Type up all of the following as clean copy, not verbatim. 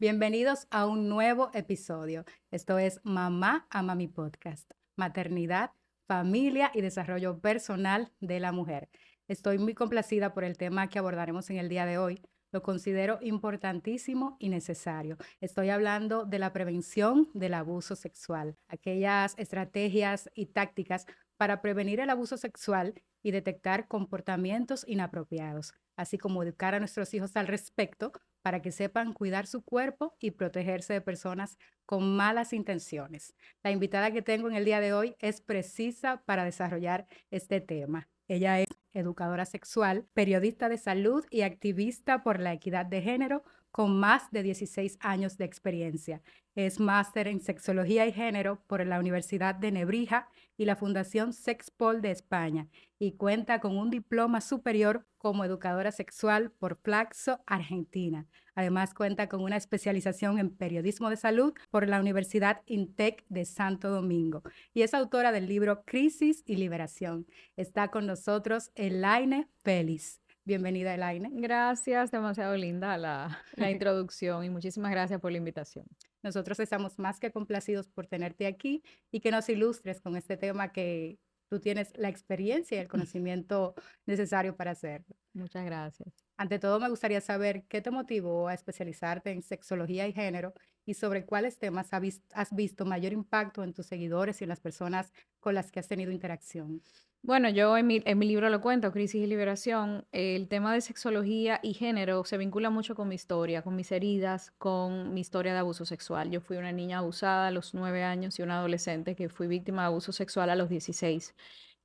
Bienvenidos a un nuevo episodio. Esto es Mamá Ama Mi Podcast, maternidad, familia y desarrollo personal de la mujer. Estoy muy complacida por el tema que abordaremos en el día de hoy. Lo considero importantísimo y necesario. Estoy hablando de la prevención del abuso sexual, aquellas estrategias y tácticas para prevenir el abuso sexual y detectar comportamientos inapropiados, así como educar a nuestros hijos al respecto para que sepan cuidar su cuerpo y protegerse de personas con malas intenciones. La invitada que tengo en el día de hoy es precisa para desarrollar este tema. Ella es educadora sexual, periodista de salud y activista por la equidad de género con más de 16 años de experiencia. Es máster en sexología y género por la Universidad de Nebrija y la Fundación Sexpol de España y cuenta con un diploma superior como educadora sexual por Flaxo, Argentina. Además, cuenta con una especialización en periodismo de salud por la Universidad INTEC de Santo Domingo y es autora del libro Crisis y Liberación. Está con nosotros Elaine Félix. Bienvenida, Elaine. Gracias, demasiado linda la introducción y muchísimas gracias por la invitación. Nosotros estamos más que complacidos por tenerte aquí y que nos ilustres con este tema que tú tienes la experiencia y el conocimiento necesario para hacerlo. Muchas gracias. Ante todo, me gustaría saber qué te motivó a especializarte en sexología y género y sobre cuáles temas has visto mayor impacto en tus seguidores y en las personas con las que has tenido interacción. Bueno, yo en mi libro lo cuento, Crisis y Liberación, el tema de sexología y género se vincula mucho con mi historia, con mis heridas, con mi historia de abuso sexual. Yo fui una niña abusada a los 9 años y una adolescente que fui víctima de abuso sexual a los 16.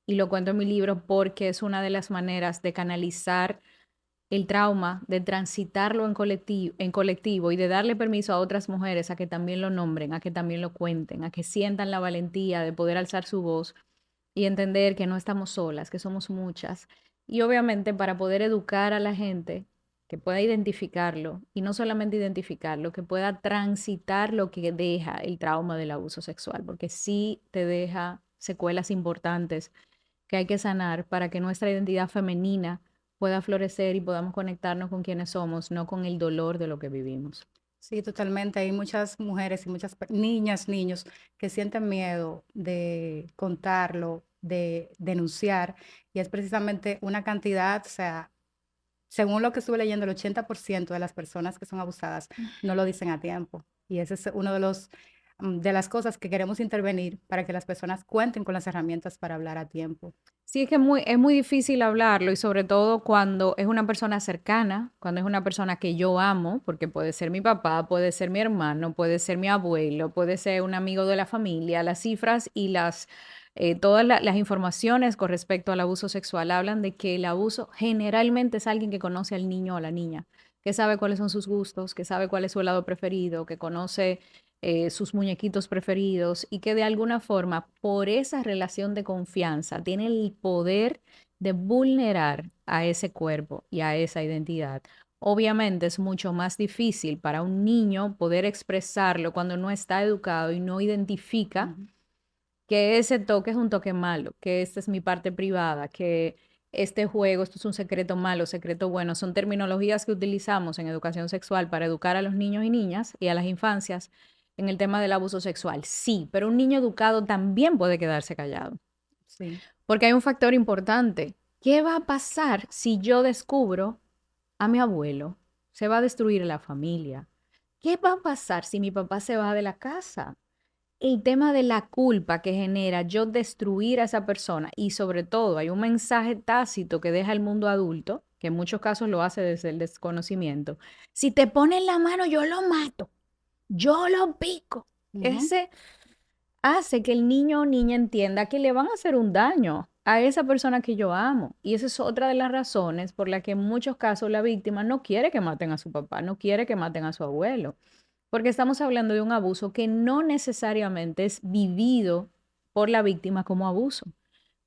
Y lo cuento en mi libro porque es una de las maneras de canalizar el trauma, de transitarlo en colectivo y de darle permiso a otras mujeres a que también lo nombren, a que también lo cuenten, a que sientan la valentía de poder alzar su voz y entender que no estamos solas, que somos muchas. Y obviamente para poder educar a la gente que pueda identificarlo y no solamente identificarlo, que pueda transitar lo que deja el trauma del abuso sexual, porque sí te deja secuelas importantes que hay que sanar para que nuestra identidad femenina pueda florecer y podamos conectarnos con quienes somos, no con el dolor de lo que vivimos. Sí, totalmente. Hay muchas mujeres y muchas niñas, niños que sienten miedo de contarlo, de denunciar, y es precisamente una cantidad, o sea, según lo que estuve leyendo, el 80% de las personas que son abusadas no lo dicen a tiempo. Y ese es uno de de las cosas que queremos intervenir para que las personas cuenten con las herramientas para hablar a tiempo. Sí, es que es muy difícil hablarlo y sobre todo cuando es una persona cercana, cuando es una persona que yo amo, porque puede ser mi papá, puede ser mi hermano, puede ser mi abuelo, puede ser un amigo de la familia. Las cifras y todas las informaciones con respecto al abuso sexual hablan de que el abuso generalmente es alguien que conoce al niño o a la niña, que sabe cuáles son sus gustos, que sabe cuál es su helado preferido, que conoce sus muñequitos preferidos y que de alguna forma, por esa relación de confianza, tiene el poder de vulnerar a ese cuerpo y a esa identidad. Obviamente es mucho más difícil para un niño poder expresarlo cuando no está educado y no identifica Ujú. que ese toque es un toque malo, que esta es mi parte privada, que este juego, esto es un secreto malo, secreto bueno. Son terminologías que utilizamos en educación sexual para educar a los niños y niñas y a las infancias en el tema del abuso sexual. Sí, pero un niño educado también puede quedarse callado, Sí. porque hay un factor importante. ¿Qué va a pasar si yo descubro a mi abuelo? Se va a destruir la familia. ¿Qué va a pasar si mi papá se va de la casa? El tema de la culpa que genera yo destruir a esa persona y sobre todo hay un mensaje tácito que deja el mundo adulto, que en muchos casos lo hace desde el desconocimiento. Si te ponen la mano, yo lo mato, yo lo pico. Ujú. Ese hace que el niño o niña entienda que le van a hacer un daño a esa persona que yo amo. Y esa es otra de las razones por la que en muchos casos la víctima no quiere que maten a su papá, no quiere que maten a su abuelo. Porque estamos hablando de un abuso que no necesariamente es vivido por la víctima como abuso.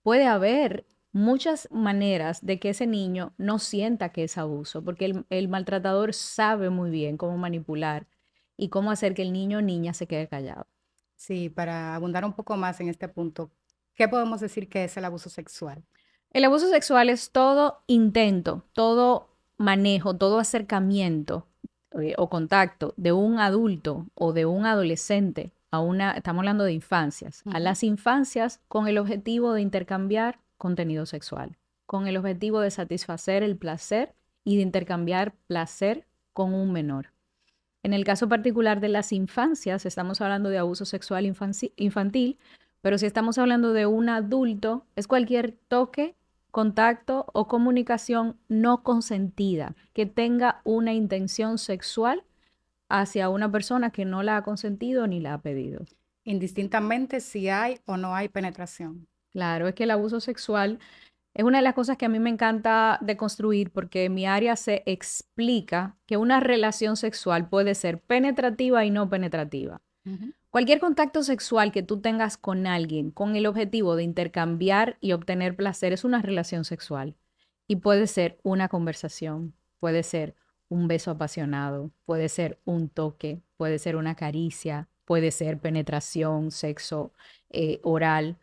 Puede haber muchas maneras de que ese niño no sienta que es abuso, porque el maltratador sabe muy bien cómo manipular y cómo hacer que el niño o niña se quede callado. Sí, para abundar un poco más en este punto, ¿qué podemos decir que es el abuso sexual? El abuso sexual es todo intento, todo manejo, todo acercamiento o contacto de un adulto o de un adolescente estamos hablando de infancias, a Ujú. las infancias con el objetivo de intercambiar contenido sexual, con el objetivo de satisfacer el placer y de intercambiar placer con un menor. En el caso particular de las infancias, estamos hablando de abuso sexual infantil, pero si estamos hablando de un adulto, es cualquier toque, contacto o comunicación no consentida que tenga una intención sexual hacia una persona que no la ha consentido ni la ha pedido. Indistintamente si hay o no hay penetración. Claro, es que el abuso sexual es una de las cosas que a mí me encanta deconstruir porque en mi área se explica que una relación sexual puede ser penetrativa y no penetrativa. Ujú. Cualquier contacto sexual que tú tengas con alguien con el objetivo de intercambiar y obtener placer es una relación sexual. Y puede ser una conversación, puede ser un beso apasionado, puede ser un toque, puede ser una caricia, puede ser penetración, sexo oral,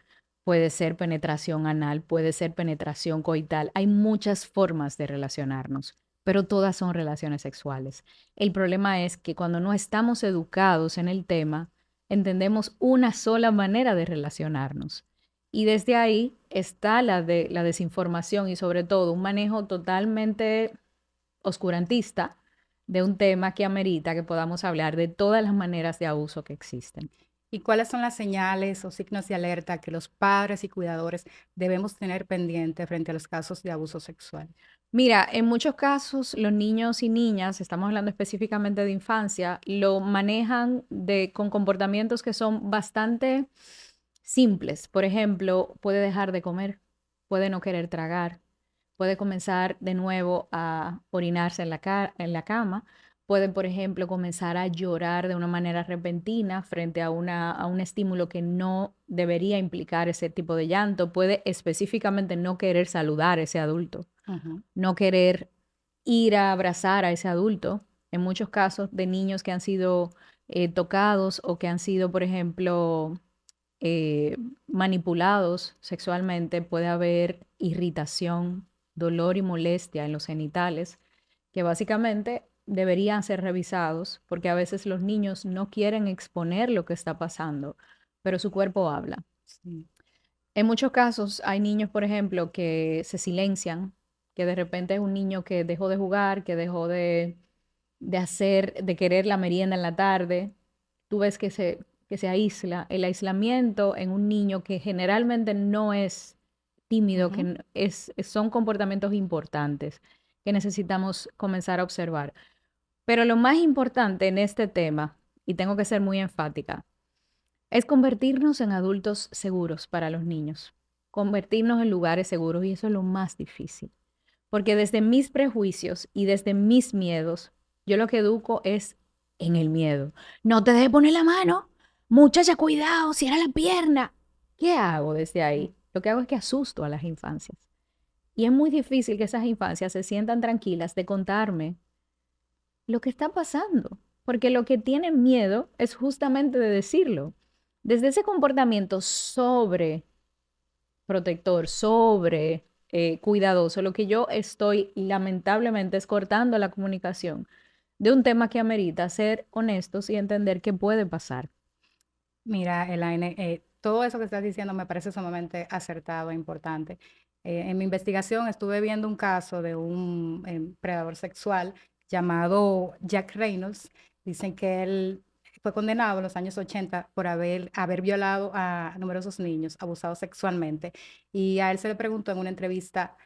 puede ser penetración anal, puede ser penetración coital. Hay muchas formas de relacionarnos, pero todas son relaciones sexuales. El problema es que cuando no estamos educados en el tema, entendemos una sola manera de relacionarnos. Y desde ahí está la desinformación y sobre todo un manejo totalmente oscurantista de un tema que amerita que podamos hablar de todas las maneras de abuso que existen. ¿Y cuáles son las señales o signos de alerta que los padres y cuidadores debemos tener pendiente frente a los casos de abuso sexual? Mira, en muchos casos los niños y niñas, estamos hablando específicamente de infancia, lo manejan con comportamientos que son bastante simples. Por ejemplo, puede dejar de comer, puede no querer tragar, puede comenzar de nuevo a orinarse en la cama, puede, por ejemplo, comenzar a llorar de una manera repentina frente a un estímulo que no debería implicar ese tipo de llanto, puede específicamente no querer saludar a ese adulto, Ujú. no querer ir a abrazar a ese adulto. En muchos casos de niños que han sido tocados o que han sido, por ejemplo, eh, manipulados sexualmente, puede haber irritación, dolor y molestia en los genitales, que básicamente deberían ser revisados porque a veces los niños no quieren exponer lo que está pasando, pero su cuerpo habla. Sí. En muchos casos hay niños, por ejemplo, que se silencian, que de repente es un niño que dejó de jugar, que dejó de querer la merienda en la tarde. Tú ves que se aísla. El aislamiento en un niño que generalmente no es tímido, que Ujú. son comportamientos importantes que necesitamos comenzar a observar. Pero lo más importante en este tema, y tengo que ser muy enfática, es convertirnos en adultos seguros para los niños, convertirnos en lugares seguros y eso es lo más difícil, porque desde mis prejuicios y desde mis miedos, yo lo que educo es en el miedo. No te dejes poner la mano, muchacha, cuidado, cierra la pierna. ¿Qué hago desde ahí? Lo que hago es que asusto a las infancias. Y es muy difícil que esas infancias se sientan tranquilas de contarme lo que está pasando, porque lo que tienen miedo es justamente de decirlo. Desde ese comportamiento sobre protector, sobre cuidadoso, lo que yo estoy lamentablemente es cortando la comunicación de un tema que amerita ser honestos y entender qué puede pasar. Mira, Elaine, todo eso que estás diciendo me parece sumamente acertado e importante. En mi investigación estuve viendo un caso de un predador sexual llamado Jack Reynolds. Dicen que él fue condenado en los años 80 por haber violado a numerosos niños, abusado sexualmente. Y a él se le preguntó en una entrevista,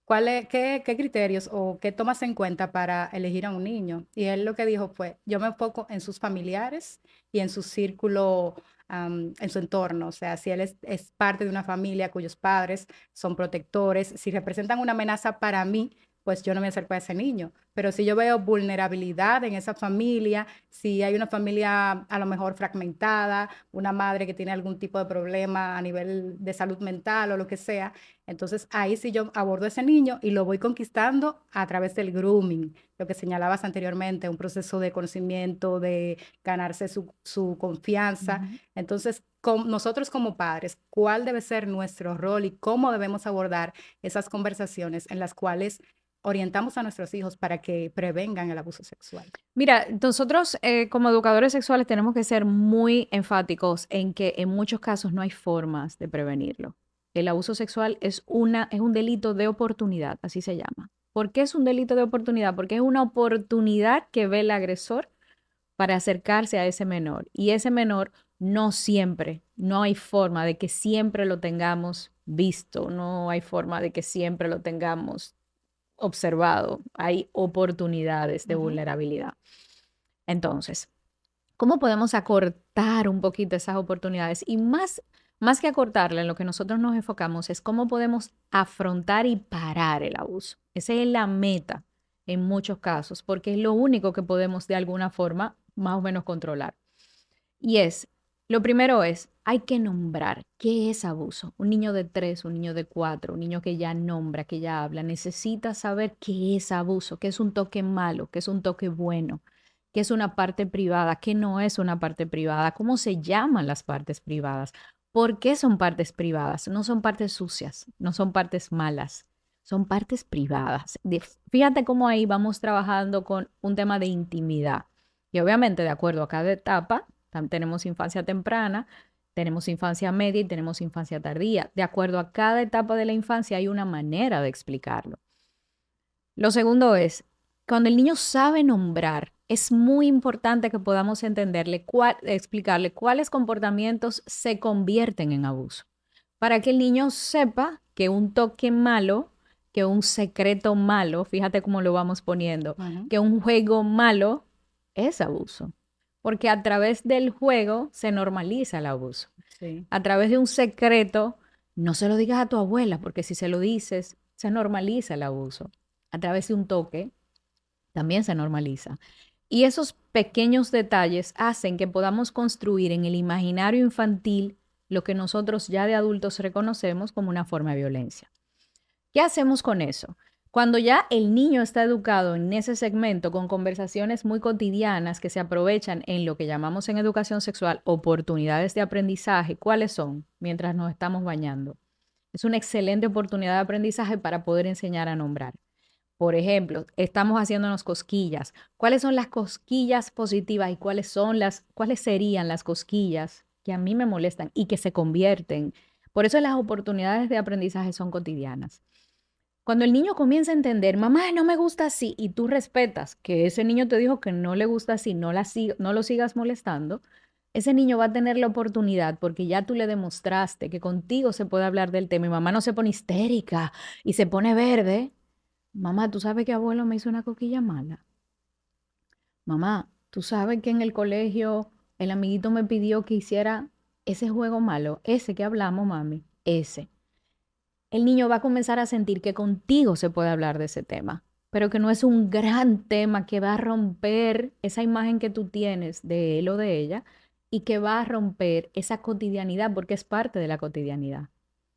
qué criterios o qué tomas en cuenta para elegir a un niño? Y él lo que dijo fue, yo me enfoco en sus familiares y en su círculo, en su entorno. O sea, si él es parte de una familia cuyos padres son protectores, si representan una amenaza para mí, pues yo no me acerco a ese niño. Pero si yo veo vulnerabilidad en esa familia, si hay una familia a lo mejor fragmentada, una madre que tiene algún tipo de problema a nivel de salud mental o lo que sea, entonces ahí sí yo abordo a ese niño y lo voy conquistando a través del grooming, lo que señalabas anteriormente, un proceso de conocimiento, de ganarse su confianza. Ujú. Entonces, nosotros como padres, ¿cuál debe ser nuestro rol y cómo debemos abordar esas conversaciones en las cuales orientamos a nuestros hijos para que prevengan el abuso sexual? Mira, nosotros como educadores sexuales tenemos que ser muy enfáticos en que en muchos casos no hay formas de prevenirlo. El abuso sexual es un delito de oportunidad, así se llama. ¿Por qué es un delito de oportunidad? Porque es una oportunidad que ve el agresor para acercarse a ese menor. Y ese menor no siempre, no hay forma de que siempre lo tengamos visto, no hay forma de que siempre lo tengamos observado. Hay oportunidades de Ujú. vulnerabilidad. Entonces, ¿cómo podemos acortar un poquito esas oportunidades? Y más que acortarla, en lo que nosotros nos enfocamos es cómo podemos afrontar y parar el abuso. Esa es la meta en muchos casos, porque es lo único que podemos de alguna forma más o menos controlar. Y lo primero es, hay que nombrar qué es abuso. Un niño de 3, un niño de 4, un niño que ya nombra, que ya habla, necesita saber qué es abuso, qué es un toque malo, qué es un toque bueno, qué es una parte privada, qué no es una parte privada, cómo se llaman las partes privadas, por qué son partes privadas. No son partes sucias, no son partes malas, son partes privadas. Fíjate cómo ahí vamos trabajando con un tema de intimidad. Y obviamente, de acuerdo a cada etapa, tenemos infancia temprana, tenemos infancia media y tenemos infancia tardía. De acuerdo a cada etapa de la infancia hay una manera de explicarlo. Lo segundo es, cuando el niño sabe nombrar, es muy importante que podamos explicarle cuáles comportamientos se convierten en abuso, para que el niño sepa que un toque malo, que un secreto malo, fíjate cómo lo vamos poniendo, Ujú. que un juego malo es abuso, porque a través del juego se normaliza el abuso. Sí. A través de un secreto, no se lo digas a tu abuela, porque si se lo dices, se normaliza el abuso. A través de un toque, también se normaliza. Y esos pequeños detalles hacen que podamos construir en el imaginario infantil lo que nosotros ya de adultos reconocemos como una forma de violencia. ¿Qué hacemos con eso? Cuando ya el niño está educado en ese segmento con conversaciones muy cotidianas que se aprovechan en lo que llamamos en educación sexual oportunidades de aprendizaje, ¿cuáles son? Mientras nos estamos bañando. Es una excelente oportunidad de aprendizaje para poder enseñar a nombrar. Por ejemplo, estamos haciéndonos cosquillas. ¿Cuáles son las cosquillas positivas y cuáles serían las cosquillas que a mí me molestan y que se convierten? Por eso las oportunidades de aprendizaje son cotidianas. Cuando el niño comienza a entender, mamá, no me gusta así, y tú respetas que ese niño te dijo que no le gusta así, no lo sigas molestando, ese niño va a tener la oportunidad porque ya tú le demostraste que contigo se puede hablar del tema y mamá no se pone histérica y se pone verde. Mamá, ¿tú sabes que abuelo me hizo una coquilla mala? Mamá, ¿tú sabes que en el colegio el amiguito me pidió que hiciera ese juego malo? Ese que hablamos, mami, ese. El niño va a comenzar a sentir que contigo se puede hablar de ese tema, pero que no es un gran tema que va a romper esa imagen que tú tienes de él o de ella y que va a romper esa cotidianidad porque es parte de la cotidianidad.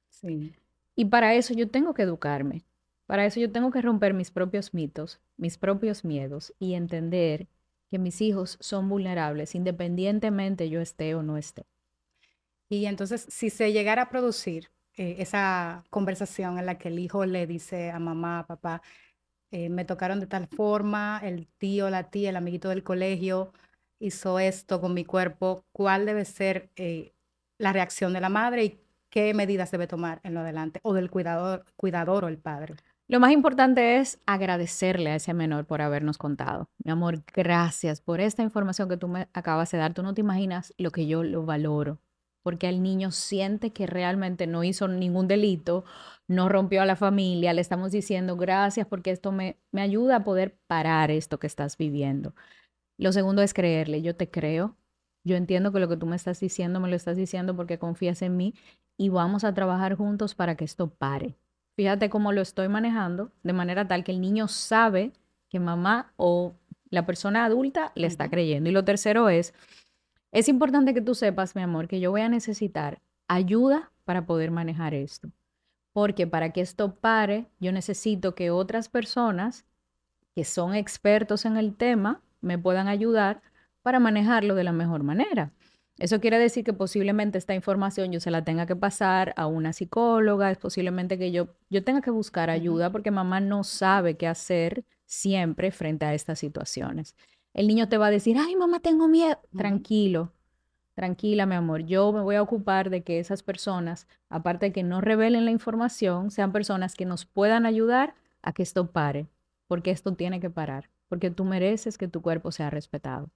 Sí. Y para eso yo tengo que educarme. Para eso yo tengo que romper mis propios mitos, mis propios miedos y entender que mis hijos son vulnerables independientemente yo esté o no esté. Y entonces, si se llegara a producir esa conversación en la que el hijo le dice a mamá, a papá, me tocaron de tal forma, el tío, la tía, el amiguito del colegio hizo esto con mi cuerpo, ¿cuál debe ser la reacción de la madre y qué medidas debe tomar en lo adelante? O del cuidador o el padre. Lo más importante es agradecerle a ese menor por habernos contado. Mi amor, gracias por esta información que tú me acabas de dar. Tú no te imaginas lo que yo lo valoro, porque el niño siente que realmente no hizo ningún delito, no rompió a la familia. Le estamos diciendo gracias porque esto me ayuda a poder parar esto que estás viviendo. Lo segundo es creerle. Yo te creo. Yo entiendo que lo que tú me estás diciendo, me lo estás diciendo porque confías en mí y vamos a trabajar juntos para que esto pare. Fíjate cómo lo estoy manejando de manera tal que el niño sabe que mamá o la persona adulta le está Ujú. creyendo. Y lo tercero es importante que tú sepas, mi amor, que yo voy a necesitar ayuda para poder manejar esto. Porque para que esto pare, yo necesito que otras personas que son expertos en el tema me puedan ayudar para manejarlo de la mejor manera. Eso quiere decir que posiblemente esta información yo se la tenga que pasar a una psicóloga, es posiblemente que yo tenga que buscar Ujú, ayuda porque mamá no sabe qué hacer siempre frente a estas situaciones. El niño te va a decir, ay, mamá, tengo miedo. ujú. Tranquilo, tranquila, mi amor. Yo me voy a ocupar de que esas personas, aparte de que no revelen la información, sean personas que nos puedan ayudar a que esto pare, porque esto tiene que parar, porque tú mereces que tu cuerpo sea respetado.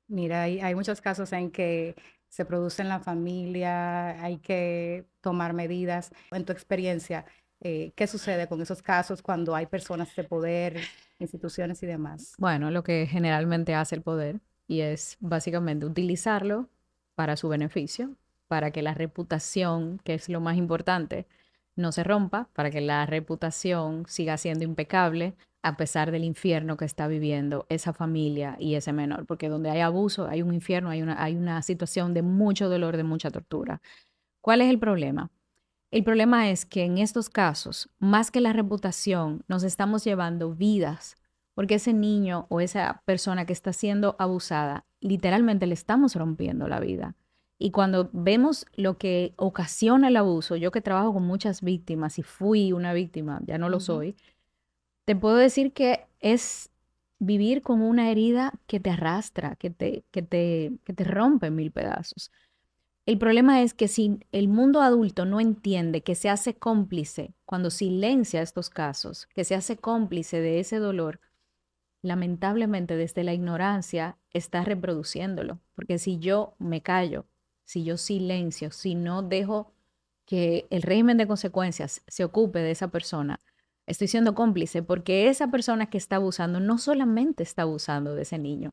Mira, hay muchos casos en que se produce en la familia, hay que tomar medidas. En tu experiencia, ¿qué sucede con esos casos cuando hay personas de poder, instituciones y demás? Bueno, lo que generalmente hace el poder y es básicamente utilizarlo para su beneficio, para que la reputación, que es lo más importante, no se rompa, para que la reputación siga siendo impecable a pesar del infierno que está viviendo esa familia y ese menor, porque donde hay abuso, hay un infierno, hay una situación de mucho dolor, de mucha tortura. ¿Cuál es el problema? El problema es que en estos casos, más que la reputación, nos estamos llevando vidas, porque ese niño o esa persona que está siendo abusada, literalmente le estamos rompiendo la vida. Y cuando vemos lo que ocasiona el abuso, yo que trabajo con muchas víctimas y fui una víctima, ya no lo Ujú. soy, te puedo decir que es vivir con una herida que te arrastra, que te rompe en mil pedazos. El problema es que si el mundo adulto no entiende que se hace cómplice cuando silencia estos casos, que se hace cómplice de ese dolor, lamentablemente desde la ignorancia está reproduciéndolo. Porque si yo me callo, si yo silencio, si no dejo que el régimen de consecuencias se ocupe de esa persona, estoy siendo cómplice porque esa persona que está abusando no solamente está abusando de ese niño,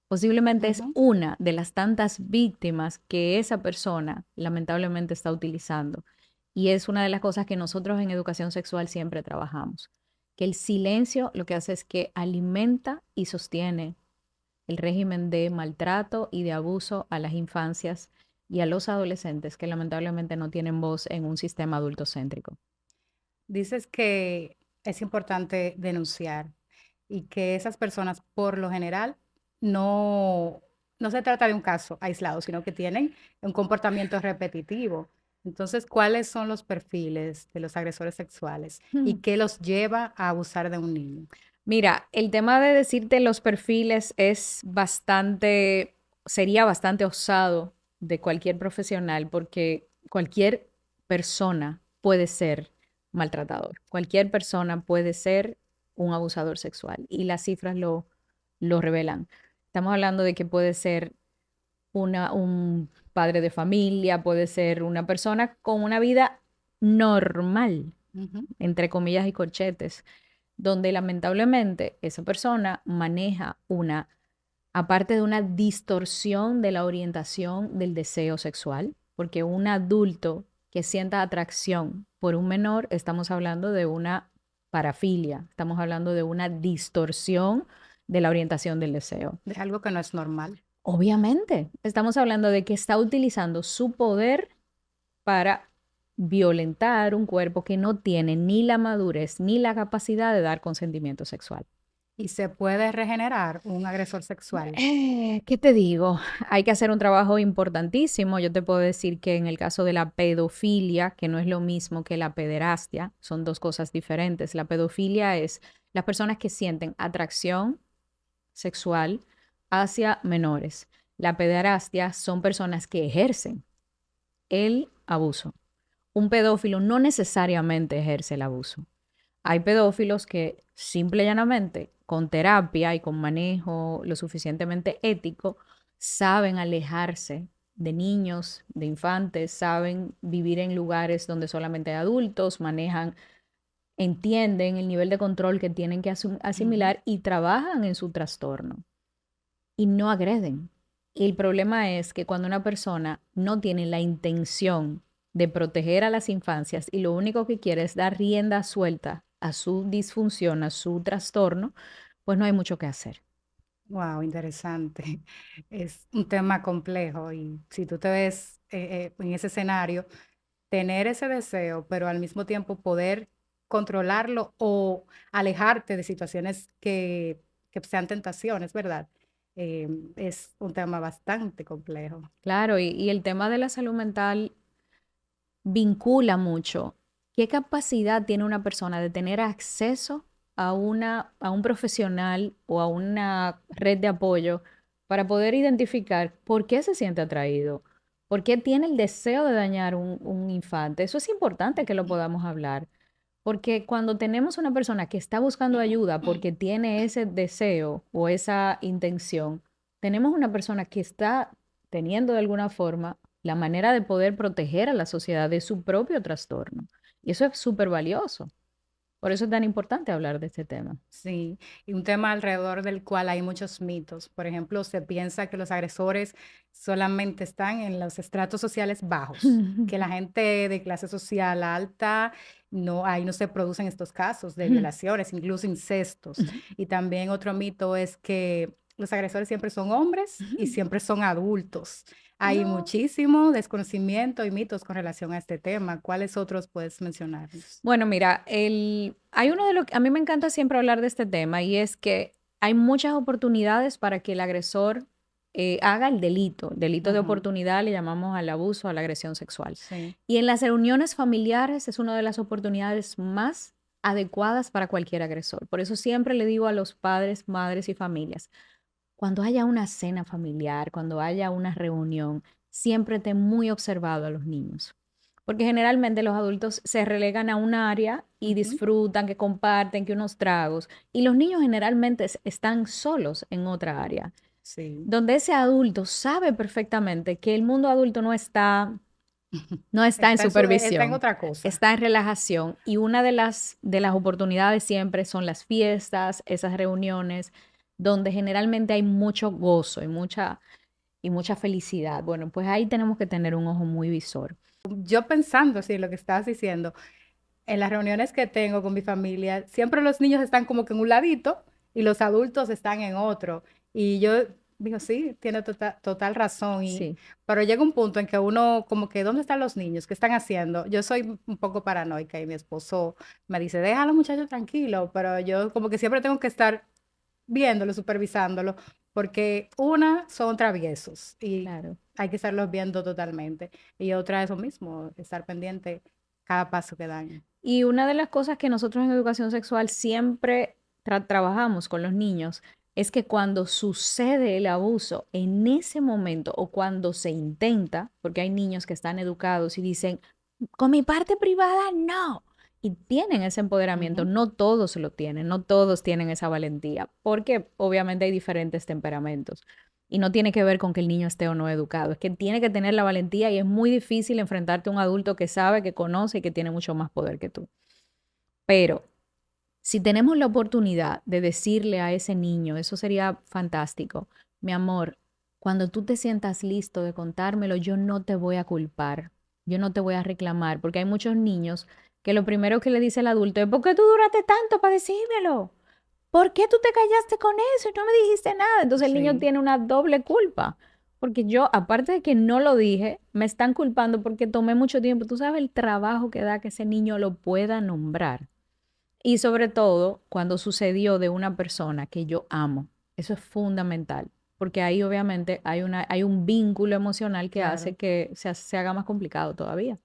posiblemente es Ujú. una de las tantas víctimas que esa persona lamentablemente está utilizando. Y es una de las cosas que nosotros en educación sexual siempre trabajamos, que el silencio lo que hace es que alimenta y sostiene el régimen de maltrato y de abuso a las infancias y a los adolescentes que lamentablemente no tienen voz en un sistema adultocéntrico. Dices que es importante denunciar y que esas personas, por lo general, no, no se trata de un caso aislado, sino que tienen un comportamiento repetitivo. Entonces, ¿cuáles son los perfiles de los agresores sexuales y Hmm. qué los lleva a abusar de un niño? Mira, el tema de decirte los perfiles es bastante, sería bastante osado de cualquier profesional porque cualquier persona puede ser maltratador, cualquier persona puede ser un abusador sexual y las cifras lo revelan. Estamos hablando de que puede ser un padre de familia, puede ser una persona con una vida normal, Ujú, entre comillas y corchetes, donde lamentablemente esa persona maneja aparte de una distorsión de la orientación del deseo sexual, porque un adulto que sienta atracción por un menor, estamos hablando de una parafilia, estamos hablando de una distorsión de la orientación del deseo. de algo que no es normal. Obviamente, estamos hablando de que está utilizando su poder para violentar un cuerpo que no tiene ni la madurez ni la capacidad de dar consentimiento sexual. Y se puede regenerar un agresor sexual. ¿Qué te digo? Hay que hacer un trabajo importantísimo. Yo te puedo decir que en el caso de la pedofilia, que no es lo mismo que la pederastia, son dos cosas diferentes. La pedofilia es las personas que sienten atracción sexual hacia menores. La pederastia son personas que ejercen el abuso. Un pedófilo no necesariamente ejerce el abuso. Hay pedófilos que simple y llanamente, con terapia y con manejo lo suficientemente ético, saben alejarse de niños, de infantes, saben vivir en lugares donde solamente hay adultos, manejan, entienden el nivel de control que tienen que Ujú. asimilar y trabajan en su trastorno y no agreden. Y el problema es que cuando una persona no tiene la intención de proteger a las infancias y lo único que quiere es dar rienda suelta a su disfunción, a su trastorno, pues no hay mucho que hacer. Wow, interesante. Es un tema complejo y si tú te ves en ese escenario, tener ese deseo, pero al mismo tiempo poder controlarlo o alejarte de situaciones que sean tentaciones, ¿verdad? es un tema bastante complejo. Claro, y el tema de la salud mental vincula mucho qué capacidad tiene una persona de tener acceso a un profesional o a una red de apoyo para poder identificar por qué se siente atraído, por qué tiene el deseo de dañar un infante. Eso es importante que lo podamos hablar, porque cuando tenemos una persona que está buscando ayuda porque tiene ese deseo o esa intención, tenemos una persona que está teniendo de alguna forma la manera de poder proteger a la sociedad de su propio trastorno. Y eso es súper valioso. Por eso es tan importante hablar de este tema. Sí, y un tema alrededor del cual hay muchos mitos. Por ejemplo, se piensa que los agresores solamente están en los estratos sociales bajos, que la gente de clase social alta, no, ahí no se producen estos casos de violaciones, incluso incestos. Y también otro mito es que los agresores siempre son hombres y siempre son adultos. Hay No. muchísimo desconocimiento y mitos con relación a este tema. ¿Cuáles otros puedes mencionarnos? Bueno, mira, hay uno de lo que a mí me encanta siempre hablar de este tema y es que hay muchas oportunidades para que el agresor haga el delito. Delito de Ujú, oportunidad le llamamos al abuso, a la agresión sexual. sí, Y en las reuniones familiares es una de las oportunidades más adecuadas para cualquier agresor. Por eso siempre le digo a los padres, madres y familias, cuando haya una cena familiar, cuando haya una reunión, siempre esté muy observado a los niños. Porque generalmente los adultos se relegan a un área y ujú, disfrutan, que comparten, que unos tragos. Y los niños generalmente están solos en otra área, sí. donde ese adulto sabe perfectamente que el mundo adulto no está en Está en supervisión, otra cosa. está en relajación. Y una de las oportunidades siempre son las fiestas, esas reuniones, donde generalmente hay mucho gozo y mucha felicidad. Bueno, pues ahí tenemos que tener un ojo muy visor. Yo pensando, sí, lo que estabas diciendo, en las reuniones que tengo con mi familia, siempre los niños están como que en un ladito y los adultos están en otro. Y yo digo, sí, tiene total razón. Sí. Pero llega un punto en que uno, como que, ¿dónde están los niños? ¿Qué están haciendo? Yo soy un poco paranoica y mi esposo me dice, déjalo muchacho tranquilo, pero yo como que siempre tengo que estar viéndolo, supervisándolo, porque una, son traviesos y Claro. hay que estarlos viendo totalmente. Y otra, eso mismo, estar pendiente cada paso que dan. Y una de las cosas que nosotros en educación sexual siempre trabajamos con los niños es que cuando sucede el abuso en ese momento o cuando se intenta, porque hay niños que están educados y dicen, con mi parte privada, no. Y tienen ese empoderamiento, Ujú, no todos lo tienen, no todos tienen esa valentía, porque obviamente hay diferentes temperamentos. Y no tiene que ver con que el niño esté o no educado, es que tiene que tener la valentía y es muy difícil enfrentarte a un adulto que sabe, que conoce y que tiene mucho más poder que tú. Pero si tenemos la oportunidad de decirle a ese niño, eso sería fantástico, mi amor, cuando tú te sientas listo de contármelo, yo no te voy a culpar, yo no te voy a reclamar, porque hay muchos niños que lo primero que le dice el adulto es, ¿por qué tú duraste tanto para decírmelo? ¿Por qué tú te callaste con eso y no me dijiste nada? Entonces el niño sí, tiene una doble culpa, porque yo, aparte de que no lo dije, me están culpando porque tomé mucho tiempo. Tú sabes el trabajo que da que ese niño lo pueda nombrar. Y sobre todo cuando sucedió de una persona que yo amo. Eso es fundamental, porque ahí obviamente hay un vínculo emocional que hace claro. que se haga más complicado todavía.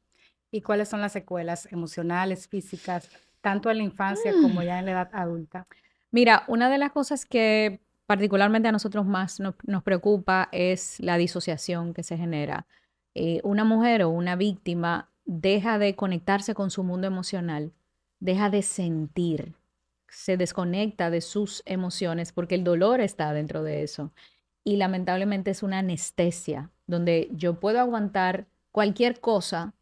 ¿Y cuáles son las secuelas emocionales, físicas, tanto en la infancia como ya en la edad adulta? Mira, una de las cosas que particularmente a nosotros más nos preocupa es la disociación que se genera. Una mujer o una víctima deja de conectarse con su mundo emocional, deja de sentir, se desconecta de sus emociones porque el dolor está dentro de eso. Y lamentablemente es una anestesia donde yo puedo aguantar cualquier cosa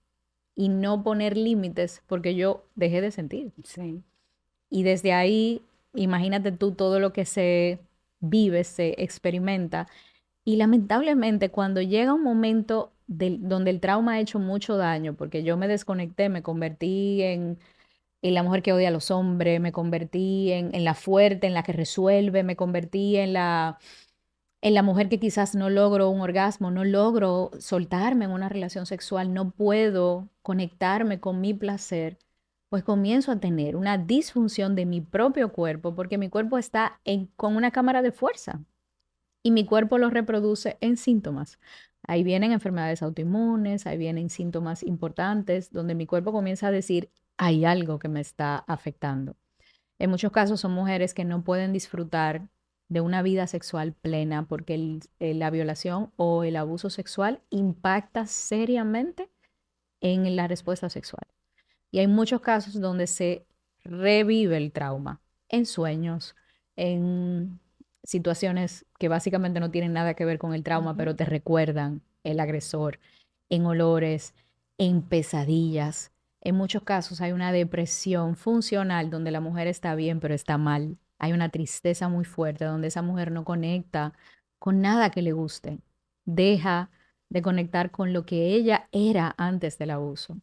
y no poner límites porque yo dejé de sentir. Sí, Y desde ahí, imagínate tú todo lo que se vive, se experimenta. Y lamentablemente cuando llega un momento donde el trauma ha hecho mucho daño, porque yo me desconecté, me convertí en la mujer que odia a los hombres, me convertí en la fuerte, en la que resuelve, me convertí en la mujer que quizás no logro un orgasmo, no logro soltarme en una relación sexual, no puedo conectarme con mi placer, pues comienzo a tener una disfunción de mi propio cuerpo porque mi cuerpo está con una cámara de fuerza y mi cuerpo lo reproduce en síntomas. Ahí vienen enfermedades autoinmunes, ahí vienen síntomas importantes donde mi cuerpo comienza a decir, hay algo que me está afectando. En muchos casos son mujeres que no pueden disfrutar de una vida sexual plena porque la violación o el abuso sexual impacta seriamente en la respuesta sexual. Y hay muchos casos donde se revive el trauma en sueños, en situaciones que básicamente no tienen nada que ver con el trauma, Ujú. pero te recuerdan el agresor, en olores, en pesadillas. En muchos casos hay una depresión funcional donde la mujer está bien, pero está mal. Hay una tristeza muy fuerte donde esa mujer no conecta con nada que le guste. Deja de conectar con lo que ella era antes del abuso.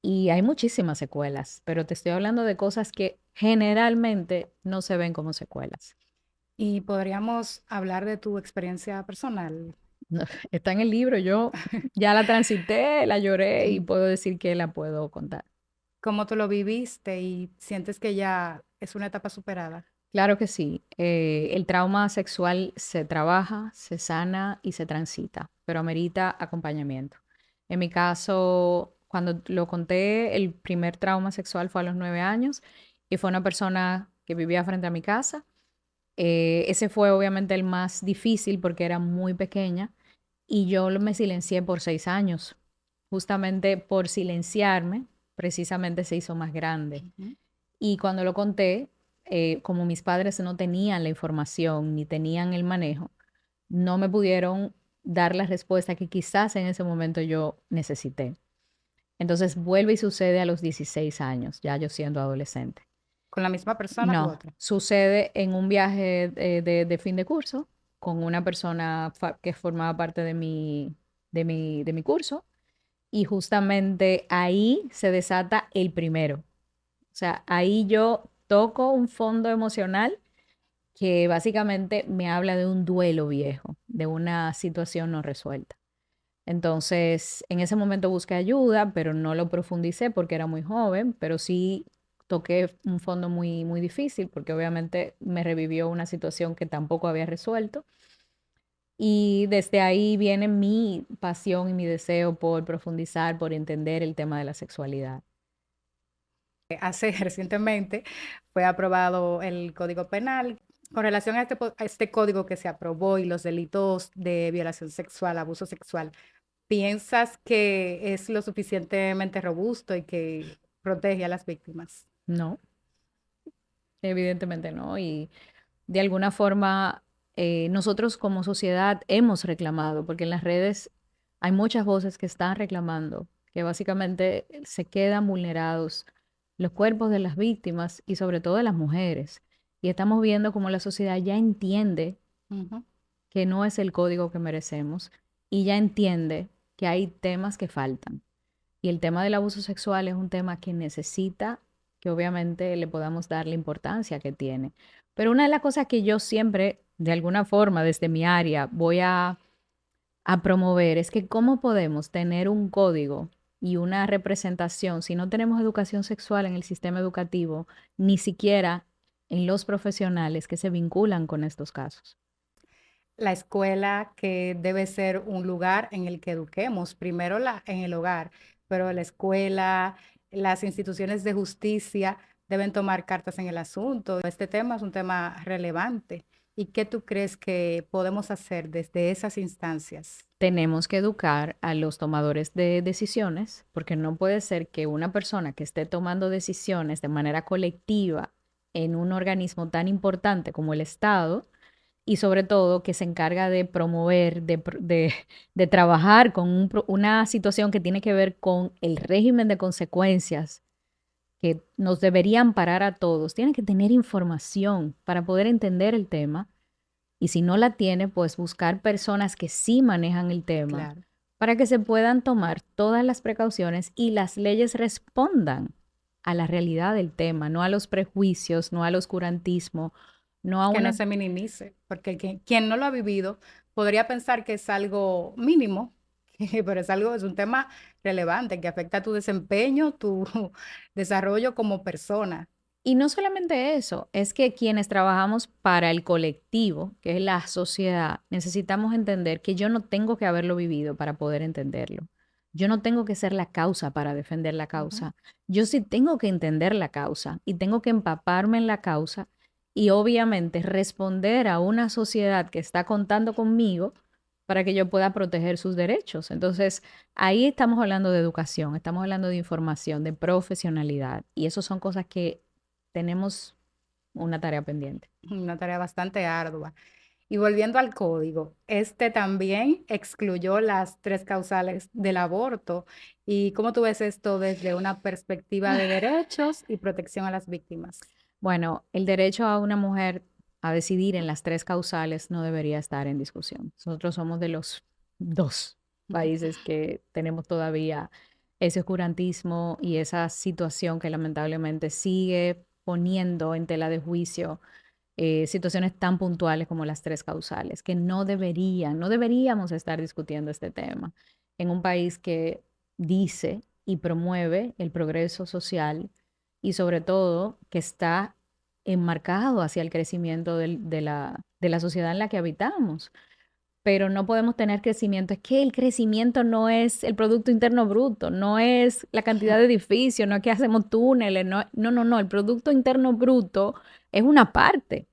Y hay muchísimas secuelas, pero te estoy hablando de cosas que generalmente no se ven como secuelas. Y podríamos hablar de tu experiencia personal. No, está en el libro, yo ya la transité, la lloré y puedo decir que la puedo contar. ¿Cómo tú lo viviste y sientes que ya es una etapa superada? Claro que sí, el trauma sexual se trabaja, se sana y se transita, pero amerita acompañamiento. En mi caso, cuando lo conté, el primer trauma sexual fue a los 9 años y fue una persona que vivía frente a mi casa. Ese fue obviamente el más difícil porque era muy pequeña y yo me silencié por 6 años. Justamente por silenciarme, precisamente se hizo más grande. Ujú. Y cuando lo conté, como mis padres no tenían la información ni tenían el manejo, no me pudieron dar la respuesta que quizás en ese momento yo necesité. Entonces vuelve y sucede a los 16 años, ya yo siendo adolescente. ¿Con la misma persona u No, otra? sucede en un viaje de fin de curso con una persona que formaba parte de mi curso y justamente ahí se desata el primero. O sea, ahí yo toco un fondo emocional que básicamente me habla de un duelo viejo, de una situación no resuelta. Entonces, en ese momento busqué ayuda, pero no lo profundicé porque era muy joven, pero sí toqué un fondo muy, muy difícil porque obviamente me revivió una situación que tampoco había resuelto. Y desde ahí viene mi pasión y mi deseo por profundizar, por entender el tema de la sexualidad. Hace recientemente fue aprobado el Código Penal. Con relación a a este código que se aprobó y los delitos de violación sexual, abuso sexual, ¿piensas que es lo suficientemente robusto y que protege a las víctimas? No, evidentemente no. Y de alguna forma nosotros como sociedad hemos reclamado, porque en las redes hay muchas voces que están reclamando, que básicamente se quedan vulnerados los cuerpos de las víctimas y sobre todo de las mujeres. Y estamos viendo como la sociedad ya entiende Ujú. que no es el código que merecemos y ya entiende que hay temas que faltan. Y el tema del abuso sexual es un tema que necesita que obviamente le podamos dar la importancia que tiene. Pero una de las cosas que yo siempre, de alguna forma, desde mi área, voy a promover es que cómo podemos tener un código y una representación si no tenemos educación sexual en el sistema educativo, ni siquiera en los profesionales que se vinculan con estos casos. La escuela que debe ser un lugar en el que eduquemos, primero en el hogar, pero la escuela, las instituciones de justicia deben tomar cartas en el asunto. Este tema es un tema relevante. ¿Y qué tú crees que podemos hacer desde esas instancias? Tenemos que educar a los tomadores de decisiones, porque no puede ser que una persona que esté tomando decisiones de manera colectiva en un organismo tan importante como el Estado, y sobre todo que se encarga de promover, de trabajar con una situación que tiene que ver con el régimen de consecuencias que nos deberían parar a todos, tiene que tener información para poder entender el tema y si no la tiene, pues buscar personas que sí manejan el tema Claro. para que se puedan tomar todas las precauciones y las leyes respondan a la realidad del tema, no a los prejuicios, no al oscurantismo, no a Que no una... se minimice, porque quien no lo ha vivido podría pensar que es algo mínimo, pero es un tema relevante que afecta tu desempeño, tu desarrollo como persona. Y no solamente eso, es que quienes trabajamos para el colectivo, que es la sociedad, necesitamos entender que yo no tengo que haberlo vivido para poder entenderlo. Yo no tengo que ser la causa para defender la Ujú. causa. Yo sí tengo que entender la causa y tengo que empaparme en la causa y obviamente responder a una sociedad que está contando conmigo para que yo pueda proteger sus derechos. Entonces, ahí estamos hablando de educación, estamos hablando de información, de profesionalidad y eso son cosas que tenemos una tarea pendiente. Una tarea bastante ardua. Y volviendo al código, este también excluyó las tres causales del aborto. ¿Y cómo tú ves esto desde una perspectiva de derechos y protección a las víctimas? Bueno, el derecho a una mujer a decidir en las tres causales no debería estar en discusión. Nosotros somos de los dos países que tenemos todavía ese oscurantismo y esa situación que lamentablemente sigue poniendo en tela de juicio situaciones tan puntuales como las tres causales, que no deberíamos estar discutiendo este tema en un país que dice y promueve el progreso social y sobre todo que está enmarcado hacia el crecimiento de la sociedad en la que habitamos. Pero no podemos tener crecimiento. Es que el crecimiento no es el Producto Interno Bruto, no es la cantidad de edificios, no es que hacemos túneles, no. El Producto Interno Bruto es una parte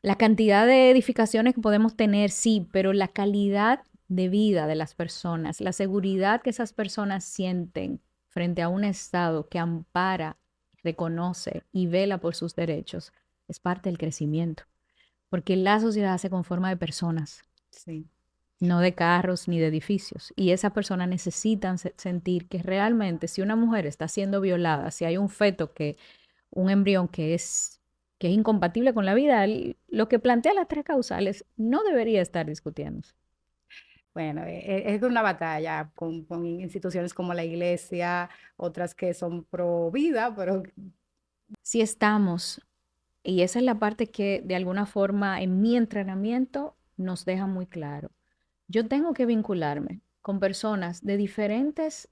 la cantidad de edificaciones que podemos tener, sí, pero la calidad de vida de las personas, la seguridad que esas personas sienten frente a un Estado que ampara, reconoce y vela por sus derechos, es parte del crecimiento, porque la sociedad se conforma de personas, Sí. no de carros ni de edificios, y esas personas necesitan sentir que realmente si una mujer está siendo violada, si hay un feto un embrión que es incompatible con la vida, lo que plantea las tres causales no debería estar discutiéndose. Bueno, es una batalla con instituciones como la iglesia, otras que son pro vida, pero Si estamos, y esa es la parte que de alguna forma en mi entrenamiento nos deja muy claro, yo tengo que vincularme con personas de diferentes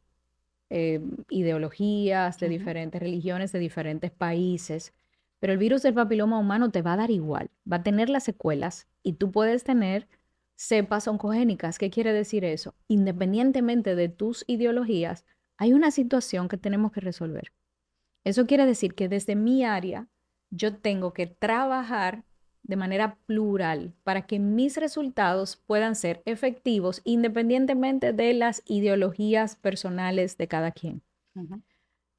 ideologías, de ujú, diferentes religiones, de diferentes países, pero el virus del papiloma humano te va a dar igual, va a tener las secuelas y tú puedes tener cepas oncogénicas. ¿Qué quiere decir eso? Independientemente de tus ideologías, hay una situación que tenemos que resolver. Eso quiere decir que desde mi área yo tengo que trabajar de manera plural para que mis resultados puedan ser efectivos independientemente de las ideologías personales de cada quien. ujú.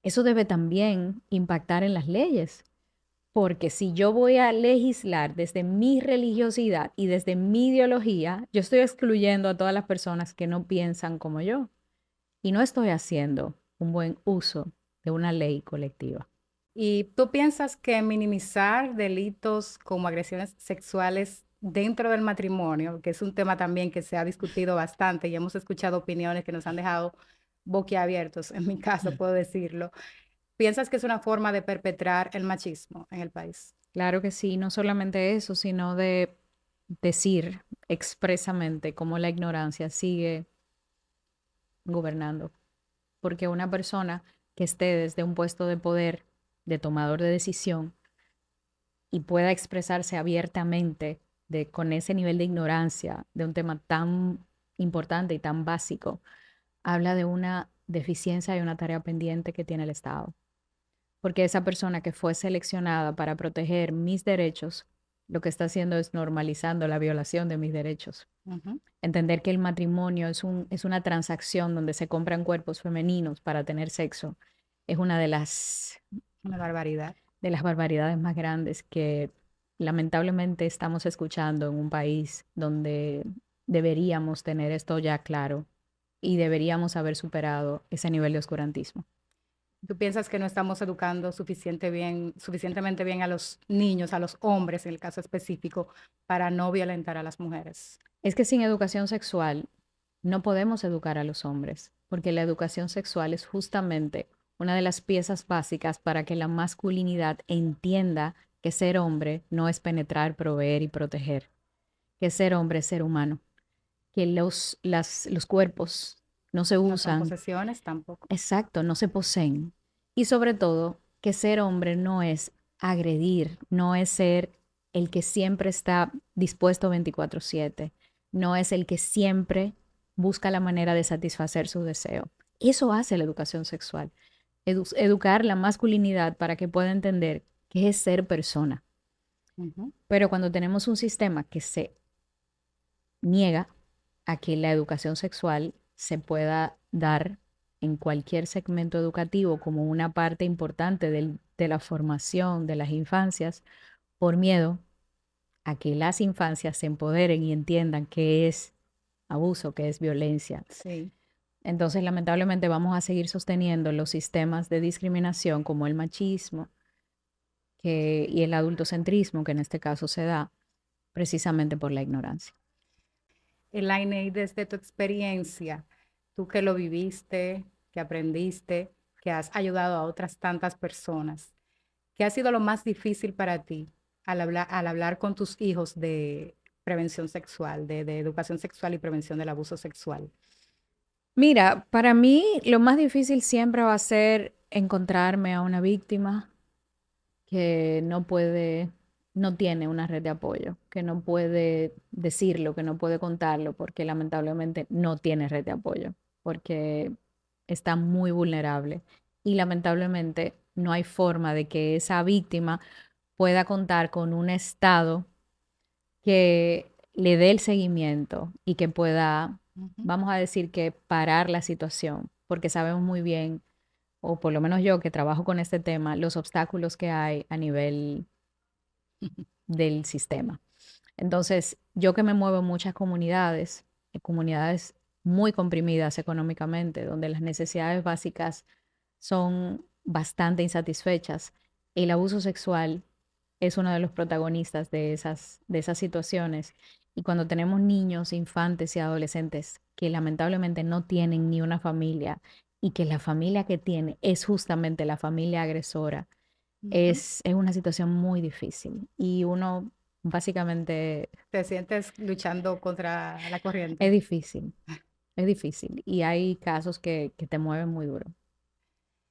Eso debe también impactar en las leyes, porque si yo voy a legislar desde mi religiosidad y desde mi ideología, yo estoy excluyendo a todas las personas que no piensan como yo y no estoy haciendo un buen uso de una ley colectiva. ¿Y tú piensas que minimizar delitos como agresiones sexuales dentro del matrimonio, que es un tema también que se ha discutido bastante y hemos escuchado opiniones que nos han dejado boquiabiertos, en mi caso puedo decirlo, piensas que es una forma de perpetrar el machismo en el país? Claro que sí, no solamente eso, sino de decir expresamente cómo la ignorancia sigue gobernando. Porque una persona que esté desde un puesto de poder, de tomador de decisión, y pueda expresarse abiertamente con ese nivel de ignorancia de un tema tan importante y tan básico, habla de una deficiencia y una tarea pendiente que tiene el Estado. Porque esa persona que fue seleccionada para proteger mis derechos, lo que está haciendo es normalizando la violación de mis derechos. Ujú. Entender que el matrimonio es una transacción donde se compran cuerpos femeninos para tener sexo es una Una barbaridad. de las barbaridades más grandes que lamentablemente estamos escuchando en un país donde deberíamos tener esto ya claro y deberíamos haber superado ese nivel de oscurantismo. ¿Tú piensas que no estamos educando suficientemente bien a los niños, a los hombres en el caso específico, para no violentar a las mujeres? Es que sin educación sexual no podemos educar a los hombres, porque la educación sexual es justamente una de las piezas básicas para que la masculinidad entienda que ser hombre no es penetrar, proveer y proteger, que ser hombre es ser humano, que los cuerpos no se No son usan, posesiones tampoco. exacto, no se poseen, Y sobre todo, que ser hombre no es agredir, no es ser el que siempre está dispuesto 24/7, no es el que siempre busca la manera de satisfacer su deseo. Eso hace la educación sexual. Educar la masculinidad para que pueda entender qué es ser persona. Ujú. Pero cuando tenemos un sistema que se niega a que la educación sexual se pueda dar en cualquier segmento educativo como una parte importante de la formación de las infancias, por miedo a que las infancias se empoderen y entiendan qué es abuso, qué es violencia. Sí. Entonces, lamentablemente, vamos a seguir sosteniendo los sistemas de discriminación como el machismo y el adultocentrismo, que en este caso se da precisamente por la ignorancia. Elaine, y desde tu experiencia, tú que lo viviste, que aprendiste, que has ayudado a otras tantas personas, ¿qué ha sido lo más difícil para ti al hablar con tus hijos de prevención sexual, de educación sexual y prevención del abuso sexual? Mira, para mí lo más difícil siempre va a ser encontrarme a una víctima que no puede, no tiene una red de apoyo, que no puede decirlo, que no puede contarlo, porque lamentablemente no tiene red de apoyo, porque está muy vulnerable y lamentablemente no hay forma de que esa víctima pueda contar con un estado que le dé el seguimiento y que pueda, Ujú. vamos a decir que parar la situación, porque sabemos muy bien, o por lo menos yo que trabajo con este tema, los obstáculos que hay a nivel del sistema. Entonces, yo que me muevo en muchas comunidades, comunidades muy comprimidas económicamente, donde las necesidades básicas son bastante insatisfechas, el abuso sexual es uno de los protagonistas de esas situaciones. Y cuando tenemos niños, infantes y adolescentes que lamentablemente no tienen ni una familia y que la familia que tiene es justamente la familia agresora, Ujú. es una situación muy difícil. Y uno básicamente ¿Te sientes luchando contra la es corriente? difícil, es difícil. Y hay casos que te mueven muy duro.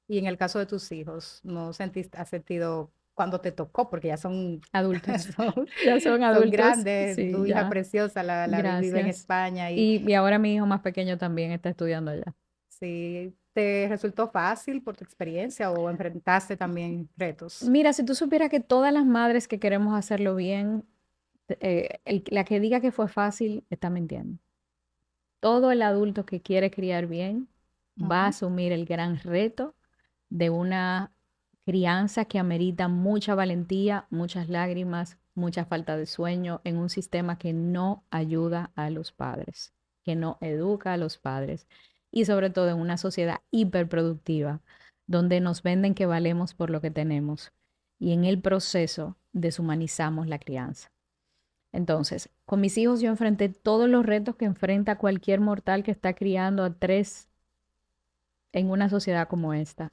Y en el caso de tus hijos, ¿no sentiste, has sentido cuando te tocó? Porque ya son, Adultos, son, ya son son adultos, grandes, sí, tu hija ya, preciosa, la vive en gracias. España y Y ahora mi hijo más pequeño también está estudiando allá. si te resultó fácil por tu experiencia o enfrentaste también retos. Mira, si tú supieras que todas las madres que queremos hacerlo bien, la que diga que fue fácil está mintiendo. Todo el adulto que quiere criar bien va a Ujú. asumir el gran reto de una crianza que amerita mucha valentía, muchas lágrimas, mucha falta de sueño en un sistema que no ayuda a los padres, que no educa a los padres y sobre todo en una sociedad hiperproductiva donde nos venden que valemos por lo que tenemos y en el proceso deshumanizamos la crianza. Entonces, con mis hijos yo enfrenté todos los retos que enfrenta cualquier mortal que está criando a tres en una sociedad como esta.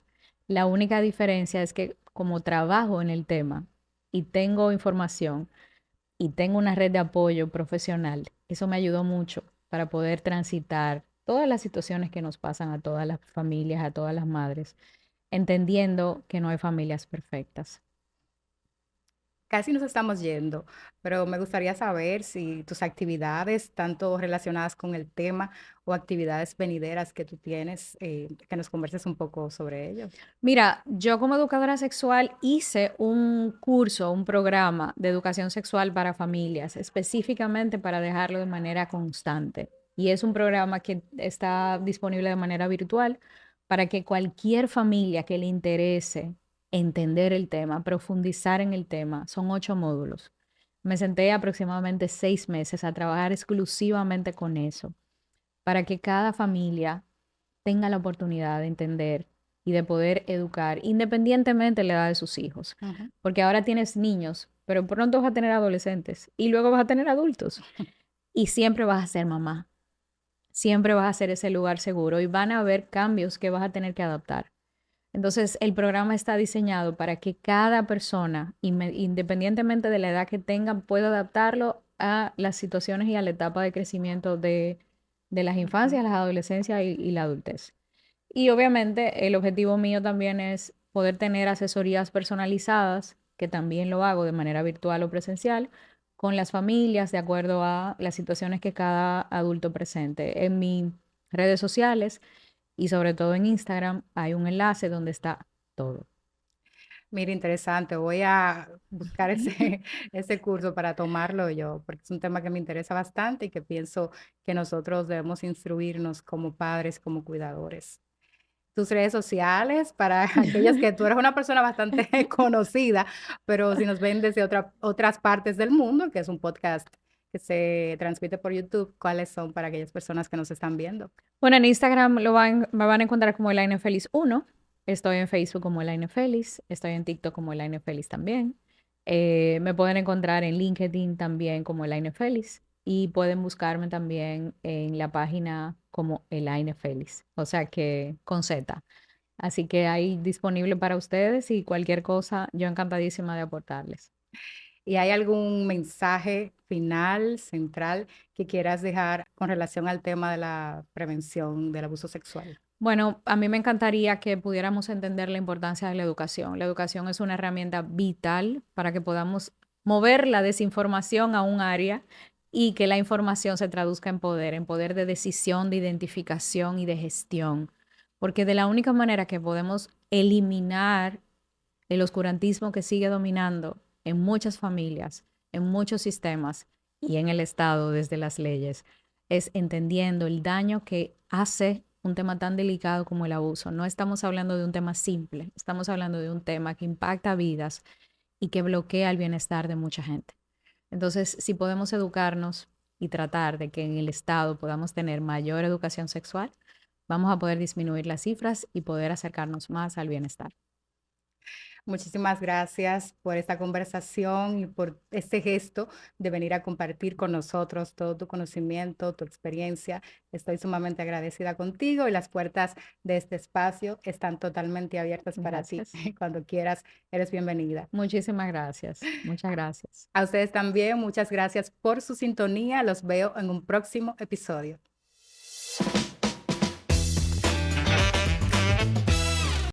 La única diferencia es que como trabajo en el tema y tengo información y tengo una red de apoyo profesional, eso me ayudó mucho para poder transitar todas las situaciones que nos pasan a todas las familias, a todas las madres, entendiendo que no hay familias perfectas. Casi nos estamos yendo, pero me gustaría saber si tus actividades, tanto relacionadas con el tema o actividades venideras que tú tienes, que nos converses un poco sobre ello. Mira, yo como educadora sexual hice un curso, un programa de educación sexual para familias, específicamente para dejarlo de manera constante. Y es un programa que está disponible de manera virtual para que cualquier familia que le interese entender el tema, profundizar en el tema, son 8 módulos. Me senté aproximadamente 6 meses a trabajar exclusivamente con eso, para que cada familia tenga la oportunidad de entender y de poder educar independientemente de la edad de sus hijos. Ujú. Porque ahora tienes niños, pero pronto vas a tener adolescentes y luego vas a tener adultos. Y siempre vas a ser mamá, siempre vas a ser ese lugar seguro y van a haber cambios que vas a tener que adaptar. Entonces, el programa está diseñado para que cada persona, independientemente de la edad que tenga, pueda adaptarlo a las situaciones y a la etapa de crecimiento de las Ujú. infancias, las adolescencias y la adultez. Y obviamente el objetivo mío también es poder tener asesorías personalizadas, que también lo hago de manera virtual o presencial, con las familias de acuerdo a las situaciones que cada adulto presente. En mis redes sociales y sobre todo en Instagram hay un enlace donde está todo. Mira, interesante. Voy a buscar ese, ese curso para tomarlo yo, porque es un tema que me interesa bastante y que pienso que nosotros debemos instruirnos como padres, como cuidadores. Tus redes sociales, para aquellas que tú eres una persona bastante conocida, pero si nos ven desde otras partes del mundo, que es un podcast que se transmite por YouTube, ¿cuáles son para aquellas personas que nos están viendo? Bueno, en Instagram me van a encontrar como Elaine Feliz 1. Estoy en Facebook como Elaine Feliz. Estoy en TikTok como Elaine Feliz también. Me pueden encontrar en LinkedIn también como Elaine Feliz. Y pueden buscarme también en la página como Elaine Feliz. O sea que con Z. Así que ahí disponible para ustedes y cualquier cosa, yo encantadísima de aportarles. ¿Y hay algún mensaje final, central, que quieras dejar con relación al tema de la prevención del abuso sexual? Bueno, a mí me encantaría que pudiéramos entender la importancia de la educación. La educación es una herramienta vital para que podamos mover la desinformación a un área y que la información se traduzca en poder de decisión, de identificación y de gestión. Porque de la única manera que podemos eliminar el oscurantismo que sigue dominando en muchas familias, en muchos sistemas y en el Estado desde las leyes, es entendiendo el daño que hace un tema tan delicado como el abuso. No estamos hablando de un tema simple, estamos hablando de un tema que impacta vidas y que bloquea el bienestar de mucha gente. Entonces, si podemos educarnos y tratar de que en el Estado podamos tener mayor educación sexual, vamos a poder disminuir las cifras y poder acercarnos más al bienestar. Muchísimas gracias por esta conversación y por este gesto de venir a compartir con nosotros todo tu conocimiento, tu experiencia. Estoy sumamente agradecida contigo y las puertas de este espacio están totalmente abiertas para ti. Gracias. Cuando quieras, eres bienvenida. Muchísimas gracias. Muchas gracias. A ustedes también, muchas gracias por su sintonía. Los veo en un próximo episodio.